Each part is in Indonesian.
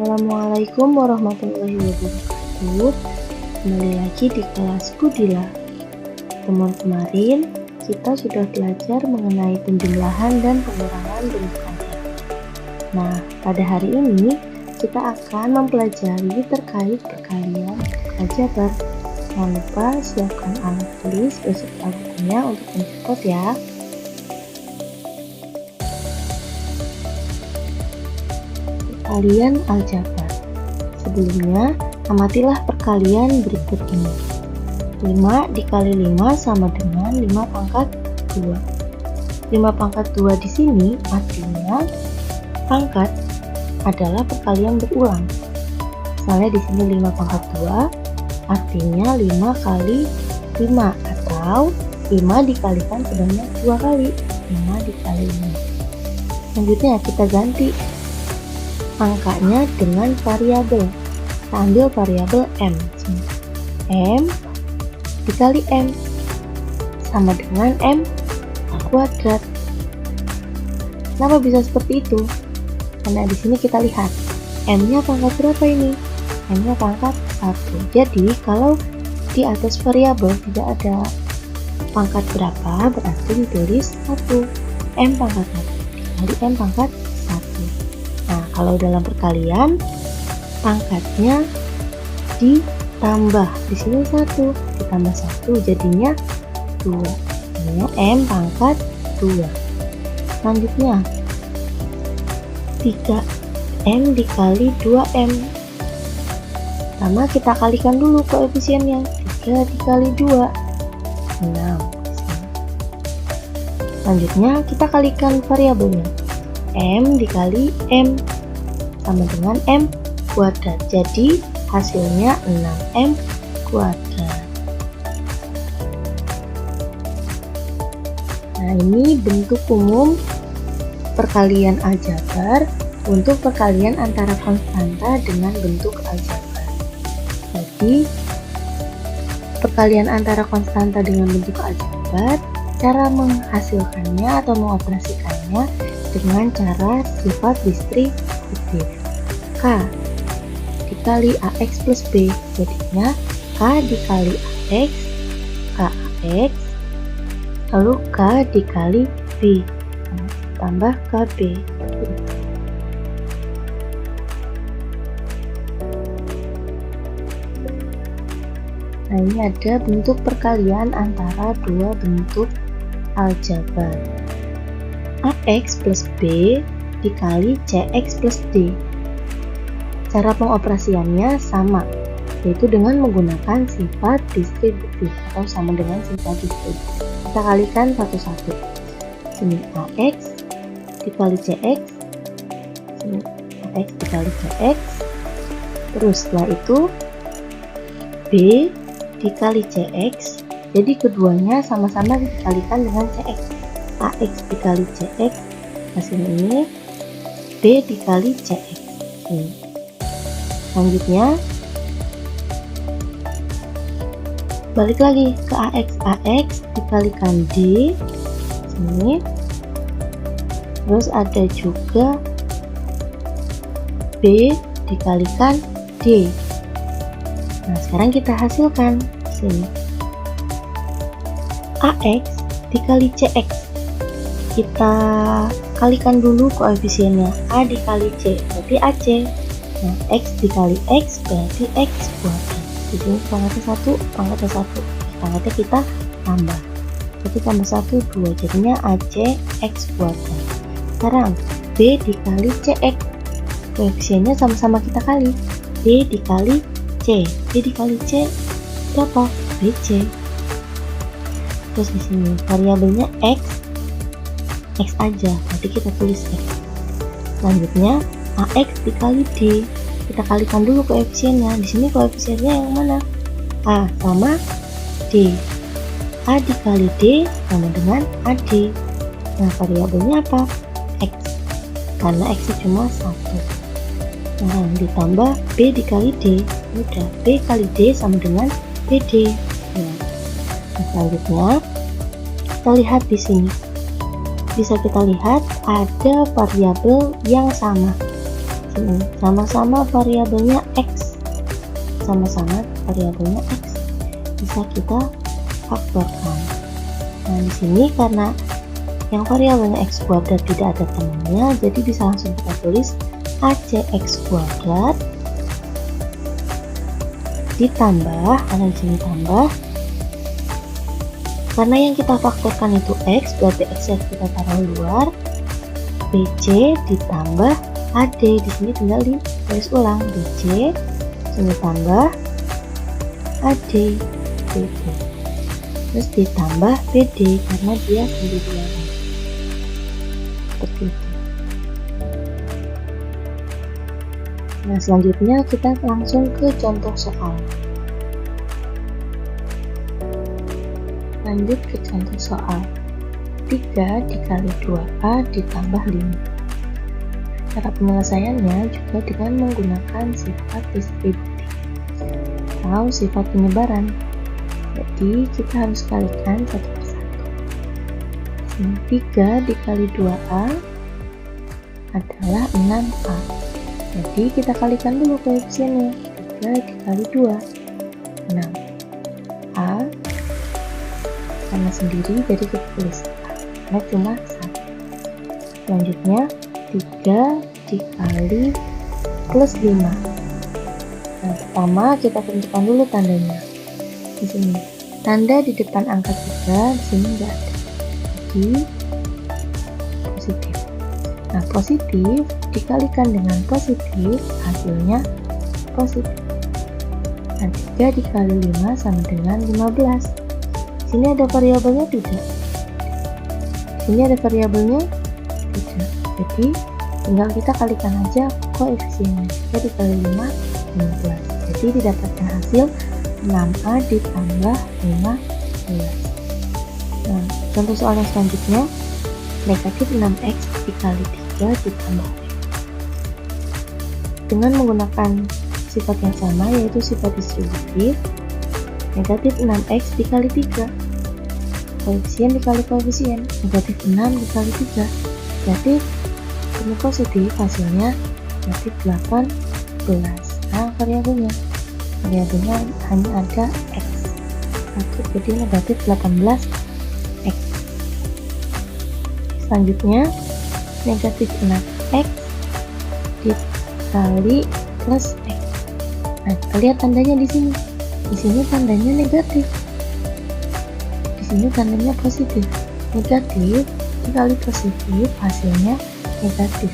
Assalamualaikum warahmatullahi wabarakatuh. Kembali lagi di kelas Budila. Teman kemarin kita sudah belajar mengenai penjumlahan dan pengurangan bentuk aljabar. Nah, pada hari ini kita akan mempelajari terkait perkalian bentuk aljabar. Jangan lupa siapkan alat tulis beserta bukunya untuk mencatat ya. Perkalian aljabar. Sebelumnya, amatilah perkalian berikut ini. 5 dikali 5 sama dengan 5 pangkat 2. 5 pangkat 2 di sini artinya pangkat adalah perkalian berulang. Misalnya di sini 5 pangkat 2 artinya 5 kali 5 atau 5 dikalikan sebanyak 2 kali. 5 dikali 5. Selanjutnya kita ganti angkanya dengan variabel. Kita ambil variabel M. M dikali M sama dengan M kuadrat. Kenapa bisa seperti itu? Karena di sini kita lihat M-nya pangkat berapa ini? M-nya pangkat 1. Jadi kalau di atas variabel tidak ada pangkat berapa, berarti ditulis 1. M pangkat 1 dikali M pangkat 1. Nah, kalau dalam perkalian pangkatnya ditambah. Di sini 1 ditambah 1 jadinya 2. Jadinya M pangkat 2. Selanjutnya 3M dikali 2M. Pertama kita kalikan dulu koefisiennya. 3 dikali 2 6. Selanjutnya kita kalikan variabelnya. M dikali M sama dengan M kuadrat. Jadi hasilnya 6M kuadrat. Nah, ini bentuk umum perkalian aljabar untuk perkalian antara konstanta dengan bentuk aljabar. Jadi perkalian antara konstanta dengan bentuk aljabar, cara menghasilkannya atau mengoperasikannya dengan cara sifat distributif. K dikali AX plus B, jadinya K dikali AX, KAX, lalu K dikali B, tambah KB. Nah, ini ada bentuk perkalian antara dua bentuk aljabar. AX plus B dikali CX plus D. Cara pengoperasiannya sama, yaitu dengan menggunakan sifat distributif atau sama dengan sifat distributif. Kita kalikan satu-satu. Sini AX dikali CX, sini AX dikali CX. Terus setelah itu B dikali CX, jadi keduanya sama-sama dikalikan dengan CX. AX dikali CX, hasilnya ini B dikali CX. Selanjutnya balik lagi ke AX. AX dikalikan D sini. Terus ada juga B dikalikan D. Nah, sekarang kita hasilkan sini. AX dikali CX. Kita kalikan dulu koefisiennya. A dikali C berarti AC. Nah, X dikali X berarti X kuadrat. Di sini pangkatnya 1, pangkatnya 1. Pangkatnya kita tambah. Jadi tambah 1, 2. Jadinya AC X kuadrat. Sekarang B dikali CX. Koefisiennya sama-sama kita kali. B dikali C. B dikali C berapa? BC. Terus di sini variabelnya X aja, berarti kita tulis X. Selanjutnya AX dikali D, kita kalikan dulu koefisiennya. Di sini koefisiennya yang mana? A sama D. A dikali D sama dengan AD. Nah, variabelnya apa? X, karena X cuma 1. Nah, ditambah B dikali D, udah B kali D sama dengan BD. Nah, selanjutnya kita lihat di sini. Bisa kita lihat ada variabel yang sama. Sini sama-sama variabelnya X. Sama-sama variabelnya X. Bisa kita faktorkan. Nah, di sini karena yang variabelnya X kuadrat tidak ada temannya, jadi bisa langsung kita tulis ACX kuadrat ditambah, karena di sini tambah, karena yang kita faktorkan itu X, berarti X kita taruh luar, BC ditambah AD, di sini tinggal ditulis ulang, BC sini tambah AD, BC, terus ditambah BD karena dia sendirian, seperti itu. Nah, selanjutnya kita langsung ke contoh soal. Lanjut ke contoh soal. 3 dikali 2A ditambah 5. Cara penyelesaiannya juga dengan menggunakan sifat distributif atau sifat penyebaran. Jadi kita harus kalikan satu persatu. 3 dikali 2A adalah 6A. Jadi kita kalikan dulu koefisiennya. 3 dikali 2 6. A karena sendiri jadi kita tulis A karena cuma 1. Selanjutnya 3 dikali plus 5. Nah, pertama kita tentukan dulu tandanya. Di sini tanda di depan angka 3 di sini enggak ada. Jadi positif. Nah, positif dikalikan dengan positif, hasilnya positif. Nah, 3 dikali 5 sama dengan 15. Sini ada variabelnya tidak? Sini ada variabelnya tidak. Jadi, tinggal kita kalikan aja koefisiennya. 3 dikali 5, 15. Jadi, didapatkan hasil 6A ditambah 15. Nah, contoh soal yang selanjutnya, negatif 6X dikali 3 ditambah X. Dengan menggunakan sifat yang sama, yaitu sifat distributif, negatif 6X dikali 3, koefisien dikali koefisien, negatif 6 dikali 3, negatif ini positif, hasilnya negatif 18. Nah, variabelnya hanya ada X, jadi negatif 18 X. Selanjutnya negatif 6X dikali plus X. Nah, kita lihat tandanya di sini. Di sini tandanya negatif. Di sini tandanya positif. Negatif dikali positif hasilnya negatif.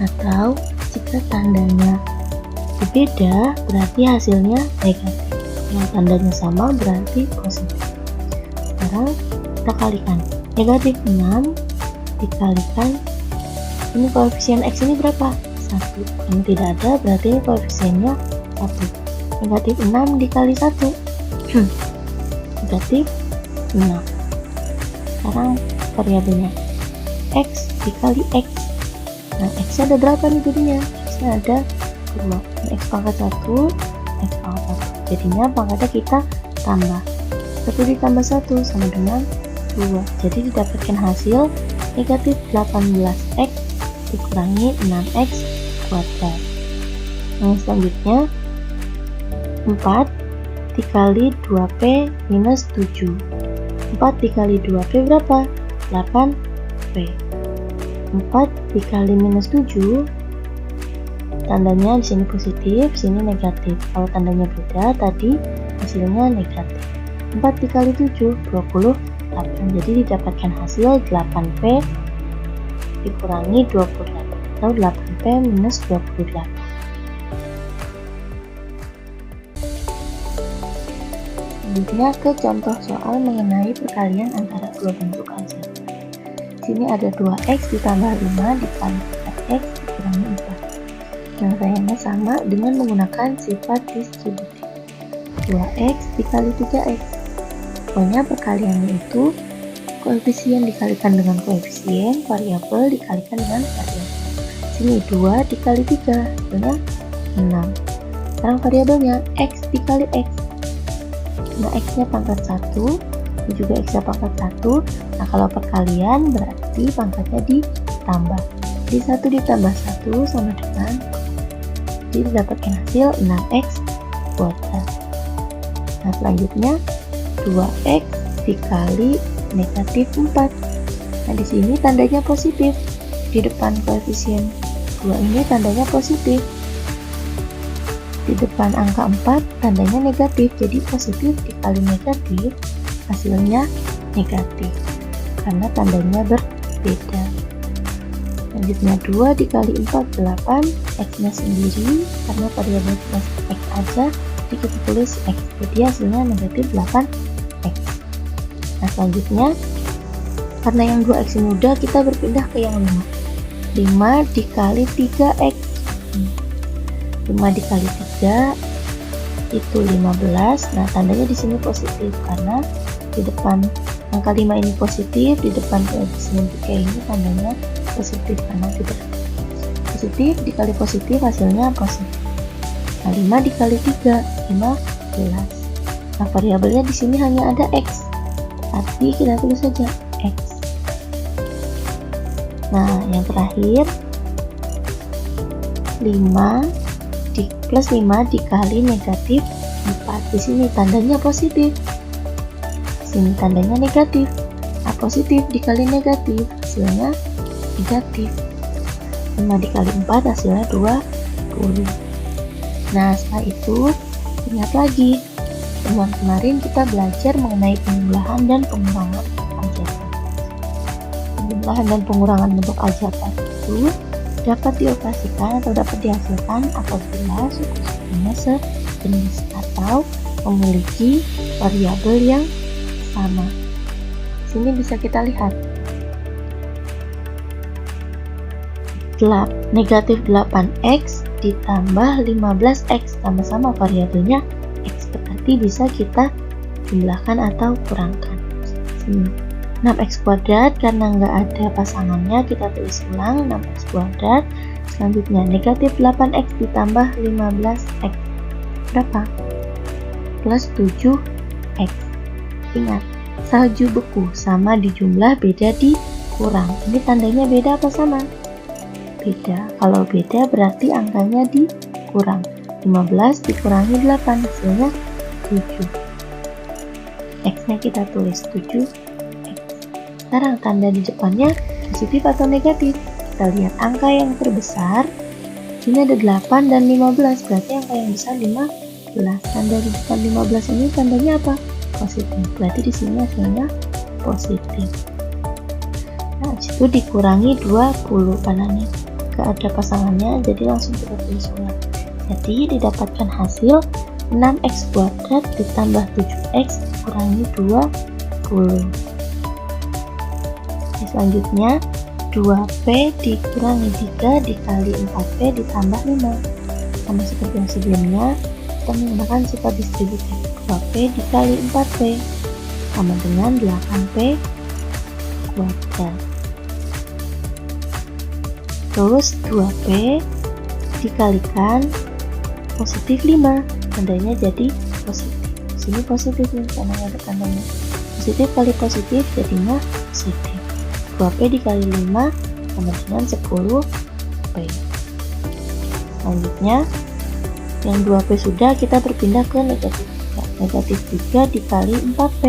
Atau jika tandanya berbeda berarti hasilnya negatif. Yang tandanya sama berarti positif. Sekarang kita kalikan. Negatif 6 dikalikan, ini koefisien X ini berapa? 1. Ini tidak ada, berarti ini koefisiennya 1. Negatif 6 dikali 1 negatif 6. Sekarang variabelnya X dikali X. Nah, X ada berapa nih jadinya? X ada 2. X pangkat 1, X pangkat 1. Jadinya pangkatnya kita tambah. 1 ditambah 1 sama dengan 2. Jadi didapatkan hasil negatif 18X dikurangi 6X kuadrat. Nah, selanjutnya 4 dikali 2P minus 7. 4 dikali 2P berapa? 8P. 4 dikali minus 7, tandanya di sini positif, sini negatif. Kalau tandanya beda, tadi hasilnya negatif. 4 dikali 7, 28. Jadi didapatkan hasil 8P dikurangi 28 atau 8P minus 28. Selanjutnya ke contoh soal mengenai perkalian antara dua bentuk hasil. Sini ada 2X ditambah 5 dikali 4X dikurangi 4. Penyelesaiannya sama dengan menggunakan sifat distributif. 2X dikali 3X. Pokoknya perkaliannya itu koefisien dikalikan dengan koefisien, variabel dikalikan dengan variabel. Sini 2 dikali 3, hasilnya 6. Sekarang variabelnya X dikali X. Nah, X-nya pangkat 1, ini juga X-nya pangkat 1. Nah, kalau perkalian berarti pangkatnya ditambah. Jadi 1 ditambah 1 sama dengan, jadi didapatkan hasil 6x kuadrat. Nah, selanjutnya 2x dikali negatif 4. Nah, di sini tandanya positif. Di depan koefisien 2 ini tandanya positif. Di depan angka 4 tandanya negatif. Jadi positif dikali negatif hasilnya negatif. Karena tandanya berbeda. Selanjutnya 2 dikali 4 8, x-nya sendiri karena variabel cuma x aja, jadi kita tulis x, jadi hasilnya negatif 8x. Nah, selanjutnya karena yang 2x ini udah, kita berpindah ke yang 5 dikali 3x. 5 dikali 3 itu 15. Nah, tandanya di sini positif karena di depan angka 5 ini positif, di depan koefisien 3 ini tandanya positif karena tidak positif dikali positif hasilnya positif. Nah, 5 dikali 3 15. Nah, variabelnya di sini hanya ada x, arti kita tulis saja x. Nah, yang terakhir 5 plus 5 dikali negatif 4. Di sini tandanya positif, di sini tandanya negatif. Nah, positif dikali negatif hasilnya negatif. 5 dikali 4 hasilnya 20. Nah, setelah itu ingat lagi, temuan kemarin kita belajar mengenai penjumlahan dan pengurangan aljabar. Penjumlahan dan pengurangan bentuk aljabar itu dapat dioperasikan atau dapat dihasilkan apabila suku-sukunya sejenis atau memiliki variabel yang sama. Sini bisa kita lihat negatif 8x ditambah 15x, sama-sama variabelnya x, berarti bisa kita jumlahkan atau kurangkan. Sini 6x kuadrat, karena nggak ada pasangannya kita tulis ulang 6x kuadrat. Selanjutnya negatif 8x ditambah 15x berapa? Plus 7x. Ingat, salju beku sama dijumlah, beda dikurang. Ini tandanya beda apa sama? Beda. Kalau beda berarti angkanya dikurang. 15 dikurangi 8 hasilnya 7. X-nya kita tulis 7x. Sekarang tanda di depannya positif atau negatif. Kita lihat angka yang terbesar. Sini ada 8 dan 15, berarti angka yang besar 15. Tanda di depan 15 ini tandanya apa? Positif. Berarti di sini hasilnya positif. Nah, itu dikurangi 20 karena ini gak ada pasangannya, jadi langsung kita tulis ulang. Jadi didapatkan hasil 6x kuadrat ditambah 7x dikurangi 20. Selanjutnya 2p dikurangi 3 dikali 4p ditambah 5. Sama seperti yang sebelumnya, kita menggunakan sifat distributif. 2p dikali 4p sama dengan 8p kuadrat. Terus 2p dikalikan positif 5, tandanya jadi positif. Sini positif nih karena ada tandanya. Positif kali positif jadinya positif. 2p dikali 5 sama dengan 10p. Selanjutnya yang 2p sudah, kita berpindah ke negatif 3. Negatif 3 dikali 4p.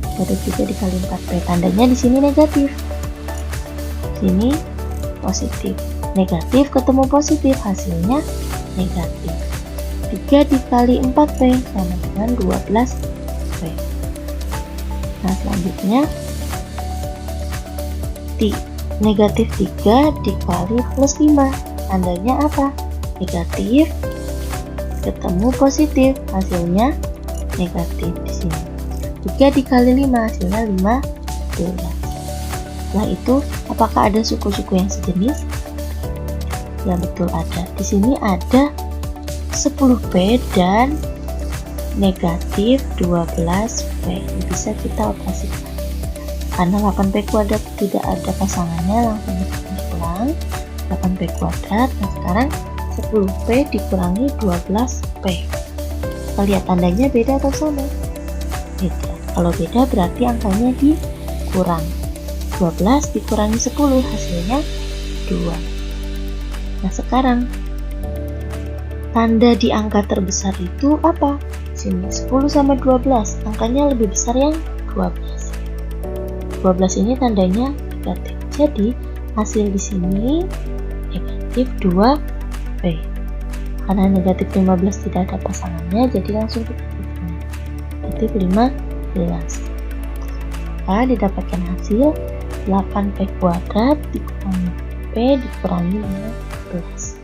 Negatif 3 dikali 4p, tandanya di sini negatif. Sini positif. Negatif ketemu positif, hasilnya negatif. 3 dikali 4p sama dengan 12p. Nah, selanjutnya negatif 3 dikali plus 5, tandanya apa? Negatif ketemu positif, hasilnya negatif di sini. 3 dikali 5 hasilnya 15. Setelah itu, apakah ada suku-suku yang sejenis? Ya, betul ada. Di sini ada 10p dan negatif 12p. Ini bisa kita operasikan. Karena 8p kuadrat tidak ada pasangannya, langsung kita ulang 8p kuadrat. Nah, sekarang 10p dikurangi 12p. Kita lihat tandanya beda atau sama? Beda. Kalau beda berarti angkanya dikurang. 12 dikurangi 10 hasilnya 2. Nah sekarang, tanda di angka terbesar itu apa? Sini 10 sama 12, angkanya lebih besar yang 12. 12 ini tandanya negatif. Jadi hasil di sini negatif 2B. Karena negatif 15 tidak ada pasangannya, jadi langsung kita hitung. Negatif 15. Maka didapatkan hasil 8P kuadrat dikurangi P dikurangi 15.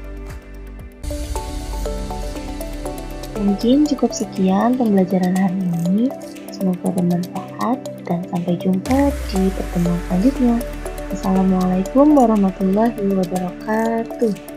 Mungkin cukup sekian pembelajaran hari ini. Semoga bermanfaat dan sampai jumpa di pertemuan selanjutnya. Assalamualaikum warahmatullahi wabarakatuh.